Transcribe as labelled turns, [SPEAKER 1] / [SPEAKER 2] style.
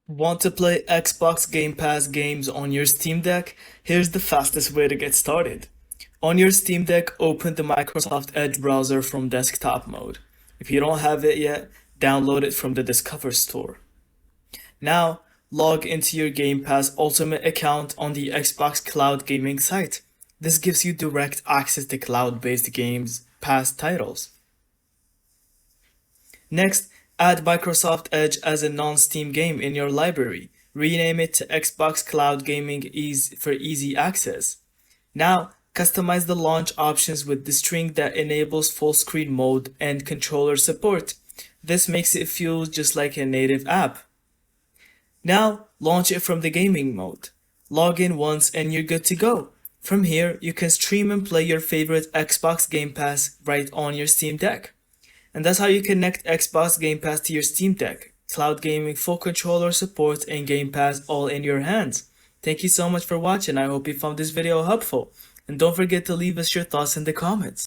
[SPEAKER 1] Want to play Xbox Game Pass games on your Steam Deck? Here's the fastest way to get started. On your Steam Deck, open the Microsoft Edge browser from desktop mode. If you don't have it yet, download it from the Discover store. Now, log into your Game Pass Ultimate account on the Xbox Cloud Gaming site. This gives you direct access to cloud-based games, past titles. Next, add Microsoft Edge as a non-Steam game in your library. Rename it to Xbox Cloud Gaming for easy access. Now, customize the launch options with the string that enables full screen mode and controller support. This makes it feel just like a native app. Now, launch it from the gaming mode. Log in once and you're good to go. From here, you can stream and play your favorite Xbox Game Pass right on your Steam Deck. And that's how you connect Xbox Game Pass to your Steam Deck. Cloud gaming, full controller support, and Game Pass all in your hands. Thank you so much for watching. I hope you found this video helpful. And don't forget to leave us your thoughts in the comments.